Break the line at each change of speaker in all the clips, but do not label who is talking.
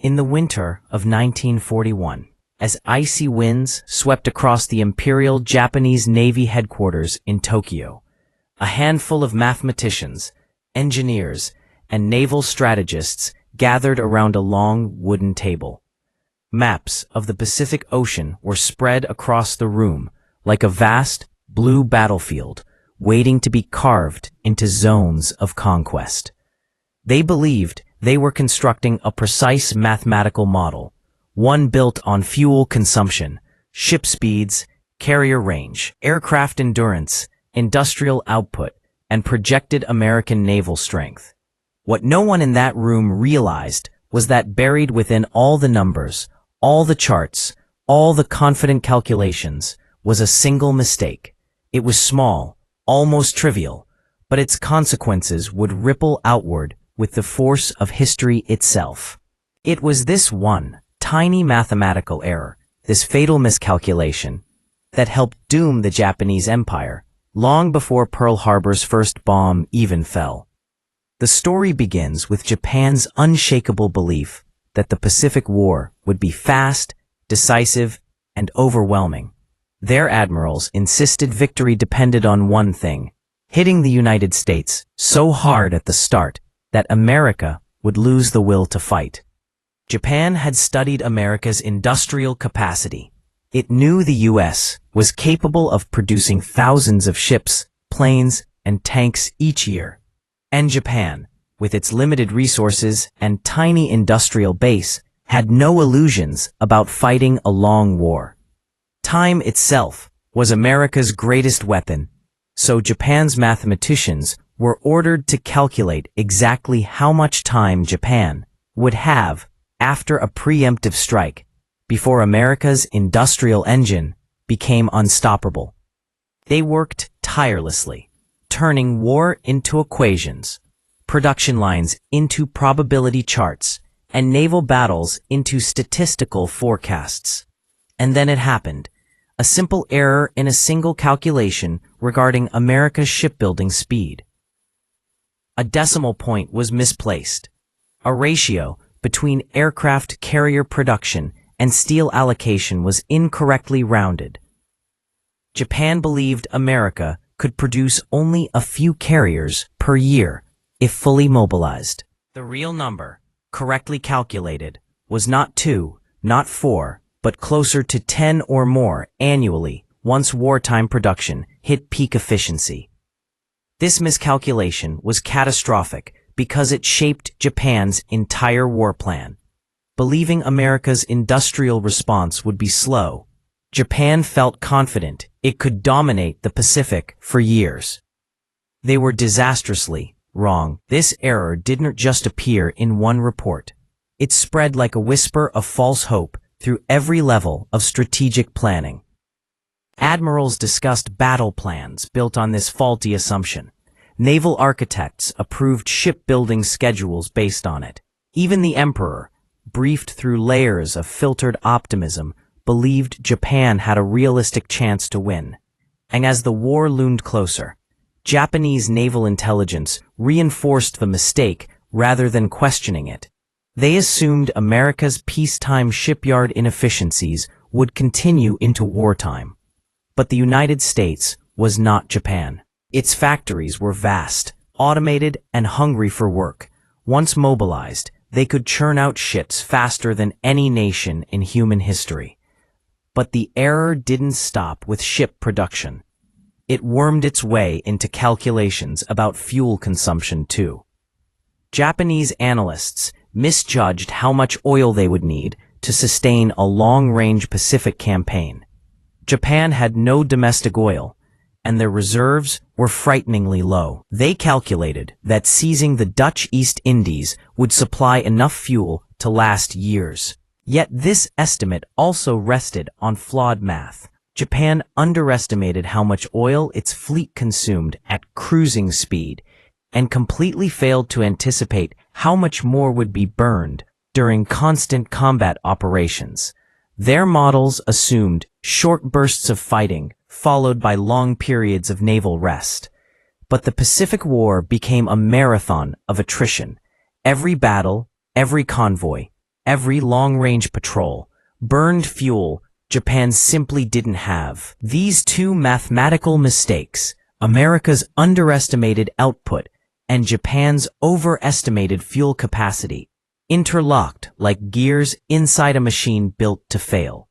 In the winter of 1941, as icy winds swept across the Imperial Japanese Navy headquarters in Tokyo, a handful of mathematicians, engineers, and naval strategists gathered around a long wooden table. Maps of the Pacific Ocean were spread across the room like a vast, blue battlefield waiting to be carved into zones of conquest. They believed they were constructing a precise mathematical model, one built on fuel consumption, ship speeds, carrier range, aircraft endurance, industrial output, and projected American naval strength. What no one in that room realized was that buried within all the numbers, all the charts, all the confident calculations, was a single mistake. It was small, almost trivial, but its consequences would ripple outward with the force of history itself. It was this one tiny mathematical error, this fatal miscalculation, that helped doom the Japanese Empire long before Pearl Harbor's first bomb even fell. The story begins with Japan's unshakable belief that the Pacific War would be fast, decisive, and overwhelming. Their admirals insisted victory depended on one thing: hitting the United States so hard at the start that America would lose the will to fight. Japan had studied America's industrial capacity. It knew the U.S. was capable of producing thousands of ships, planes, and tanks each year. And Japan, with its limited resources and tiny industrial base, had no illusions about fighting a long war. Time itself was America's greatest weapon, so Japan's mathematicians were ordered to calculate exactly how much time Japan would have after a preemptive strike before America's industrial engine became unstoppable. They worked tirelessly, turning war into equations, production lines into probability charts, and naval battles into statistical forecasts. And then it happened. A simple error in a single calculation regarding America's shipbuilding speed. A decimal point was misplaced. A ratio between aircraft carrier production and steel allocation was incorrectly rounded. Japan believed America could produce only a few carriers per year if fully mobilized. The real number, correctly calculated, was not 2, not 4, but closer to 10 or more annually once wartime production hit peak efficiency. This miscalculation was catastrophic because it shaped Japan's entire war plan. Believing America's industrial response would be slow, Japan felt confident it could dominate the Pacific for years. They were disastrously wrong. This error didn't just appear in one report. It spread like a whisper of false hope through every level of strategic planning. Admirals discussed battle plans built on this faulty assumption. Naval architects approved shipbuilding schedules based on it. Even the emperor, briefed through layers of filtered optimism, believed Japan had a realistic chance to win. And as the war loomed closer, Japanese naval intelligence reinforced the mistake rather than questioning it. They assumed America's peacetime shipyard inefficiencies would continue into wartime. But the United States was not Japan. Its factories were vast, automated, and hungry for work. Once mobilized, they could churn out ships faster than any nation in human history. But the error didn't stop with ship production. It wormed its way into calculations about fuel consumption too. Japanese analysts misjudged how much oil they would need to sustain a long-range Pacific campaign. Japan had no domestic oil, and their reserves were frighteningly low. They calculated that seizing the Dutch East Indies would supply enough fuel to last years. Yet this estimate also rested on flawed math. Japan underestimated how much oil its fleet consumed at cruising speed, and completely failed to anticipate how much more would be burned during constant combat operations. Their models assumed short bursts of fighting, followed by long periods of naval rest. But the Pacific War became a marathon of attrition. Every battle, every convoy, every long-range patrol, burned fuel Japan simply didn't have. These two mathematical mistakes, America's underestimated output and Japan's overestimated fuel capacity, interlocked like gears inside a machine built to fail.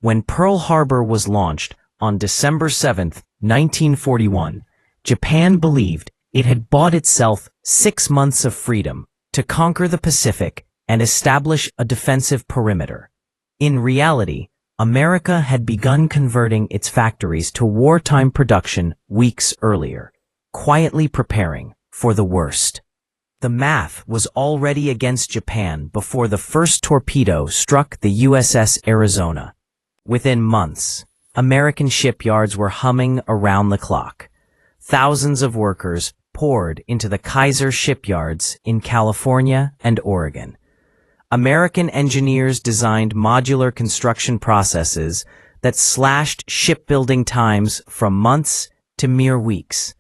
When Pearl Harbor was launched on December 7, 1941, Japan believed it had bought itself 6 months of freedom to conquer the Pacific and establish a defensive perimeter. In reality, America had begun converting its factories to wartime production weeks earlier, quietly preparing for the worst. The math was already against Japan before the first torpedo struck the USS Arizona. Within months, American shipyards were humming around the clock. Thousands of workers poured into the Kaiser shipyards in California and Oregon. American engineers designed modular construction processes that slashed shipbuilding times from months to mere weeks.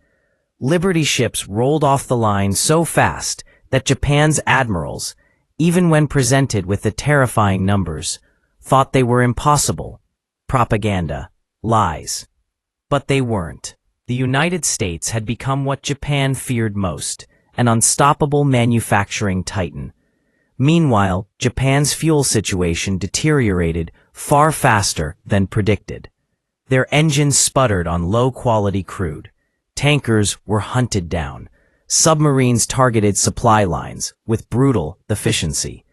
Liberty ships rolled off the line so fast that Japan's admirals, even when presented with the terrifying numbers, thought they were impossible. Propaganda, lies. But they weren't. The United States had become what Japan feared most, an unstoppable manufacturing titan. Meanwhile, Japan's fuel situation deteriorated far faster than predicted. Their engines sputtered on low-quality crude. Tankers were hunted down. Submarines targeted supply lines with brutal efficiency.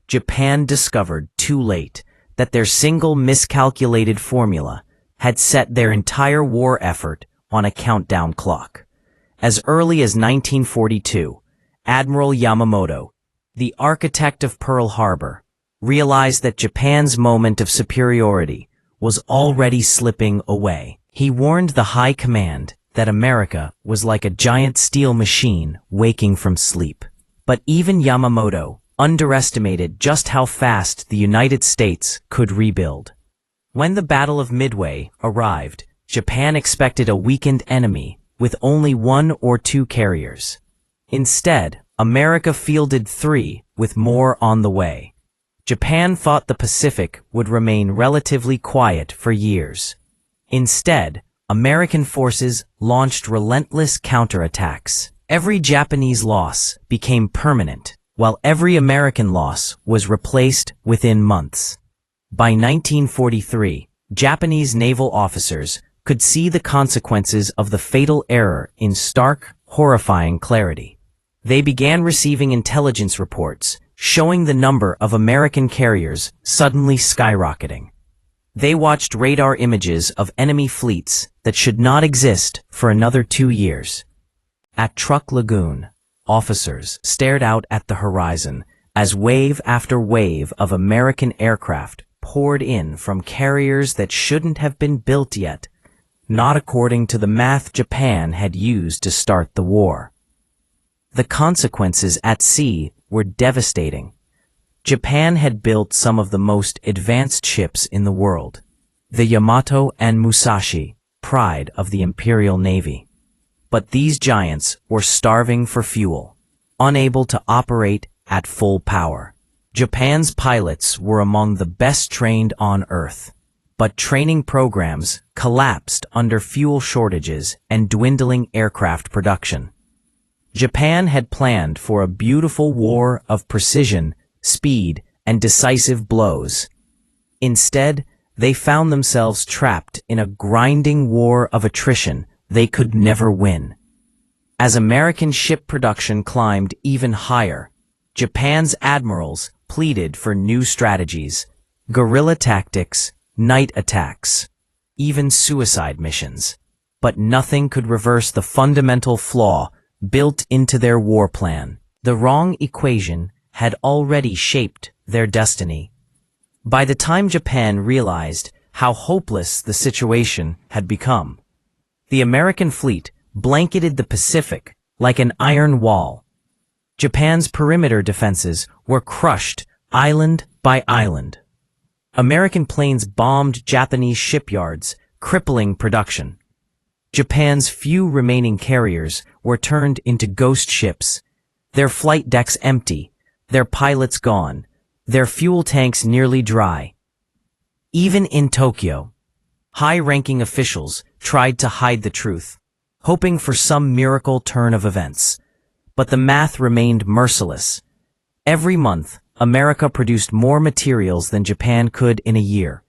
Japan discovered too late that their single miscalculated formula had set their entire war effort on a countdown clock. As early as 1942, Admiral Yamamoto, the architect of Pearl Harbor, realized that Japan's moment of superiority was already slipping away. He warned the high command that America was like a giant steel machine waking from sleep. But even Yamamoto underestimated just how fast the United States could rebuild. When the Battle of Midway arrived, Japan expected a weakened enemy with only 1 or 2 carriers. Instead, America fielded 3 with more on the way. Japan thought the Pacific would remain relatively quiet for years. Instead, American forces launched relentless counterattacks. Every Japanese loss became permanent, while every American loss was replaced within months. By 1943, Japanese naval officers could see the consequences of the fatal error in stark, horrifying clarity. They began receiving intelligence reports showing the number of American carriers suddenly skyrocketing. They watched radar images of enemy fleets that should not exist for another 2 years. At Truk Lagoon, officers stared out at the horizon as wave after wave of American aircraft poured in from carriers that shouldn't have been built yet, not according to the math Japan had used to start the war. The consequences at sea were devastating. Japan had built some of the most advanced ships in the world, the Yamato and Musashi, pride of the Imperial Navy. But these giants were starving for fuel, unable to operate at full power. Japan's pilots were among the best trained on Earth, but training programs collapsed under fuel shortages and dwindling aircraft production. Japan had planned for a beautiful war of precision, speed, and decisive blows. Instead, they found themselves trapped in a grinding war of attrition they could never win. As American ship production climbed even higher, Japan's admirals pleaded for new strategies, guerrilla tactics, night attacks, even suicide missions. But nothing could reverse the fundamental flaw built into their war plan. The wrong equation had already shaped their destiny. By the time Japan realized how hopeless the situation had become, the American fleet blanketed the Pacific like an iron wall. Japan's perimeter defenses were crushed island by island. American planes bombed Japanese shipyards, crippling production. Japan's few remaining carriers were turned into ghost ships, their flight decks empty, their pilots gone, their fuel tanks nearly dry. Even in Tokyo, high-ranking officials tried to hide the truth, hoping for some miracle turn of events. But the math remained merciless. Every month, America produced more materials than Japan could in a year.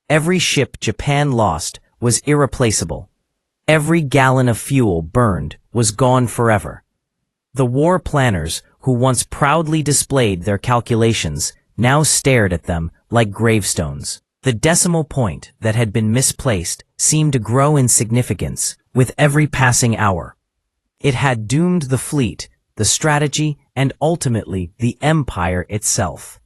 Every ship Japan lost was irreplaceable. Every gallon of fuel burned was gone forever. The war planners, who once proudly displayed their calculations, now stared at them like gravestones. The decimal point that had been misplaced seemed to grow in significance with every passing hour. It had doomed the fleet, the strategy, and ultimately the empire itself.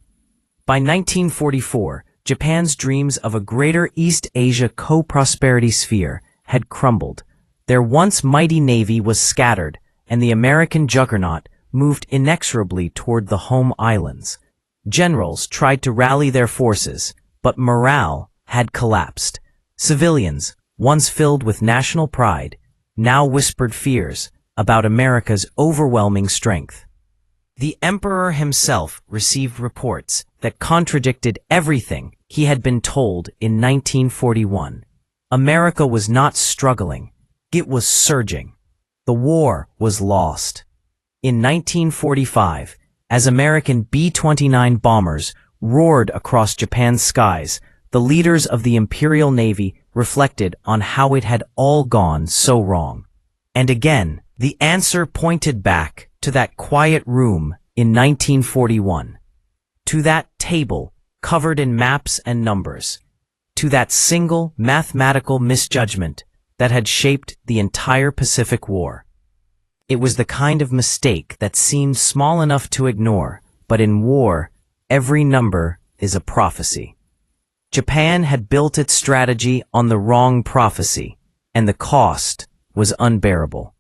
By 1944, Japan's dreams of a greater East Asia co-prosperity sphere had crumbled. Their once mighty navy was scattered, and the American juggernaut moved inexorably toward the home islands. Generals tried to rally their forces, but morale had collapsed. Civilians, once filled with national pride, now whispered fears about America's overwhelming strength. The emperor himself received reports that contradicted everything he had been told in 1941. America was not struggling, it was surging. The war was lost. In 1945, as American B-29 bombers roared across Japan's skies, the leaders of the Imperial Navy reflected on how it had all gone so wrong. And again, the answer pointed back to that quiet room in 1941, to that table covered in maps and numbers, to that single mathematical misjudgment that had shaped the entire Pacific War. It was the kind of mistake that seemed small enough to ignore, but in war, every number is a prophecy. Japan had built its strategy on the wrong prophecy, and the cost was unbearable.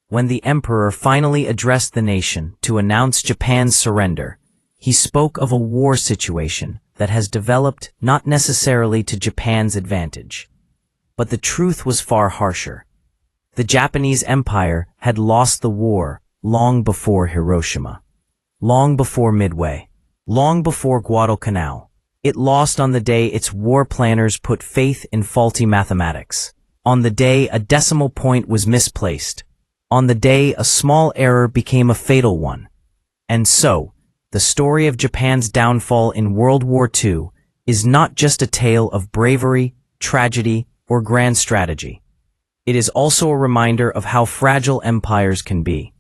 When the emperor finally addressed the nation to announce Japan's surrender, he spoke of a war situation that has developed not necessarily to Japan's advantage. But the truth was far harsher. The Japanese Empire had lost the war long before Hiroshima, long before Midway, long before Guadalcanal. It lost on the day its war planners put faith in faulty mathematics, on the day a decimal point was misplaced, on the day a small error became a fatal one. And so, the story of Japan's downfall in World War II is not just a tale of bravery, tragedy, or grand strategy. It is also a reminder of how fragile empires can be,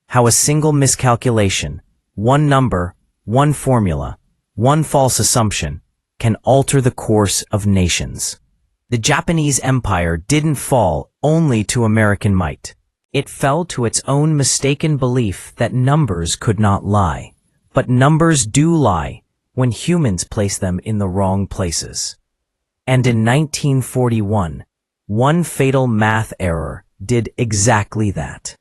how a single miscalculation, one number, one formula, one false assumption, can alter the course of nations. The Japanese Empire didn't fall only to American might. It fell to its own mistaken belief that numbers could not lie. But numbers do lie when humans place them in the wrong places. And in 1941, one fatal math error did exactly that.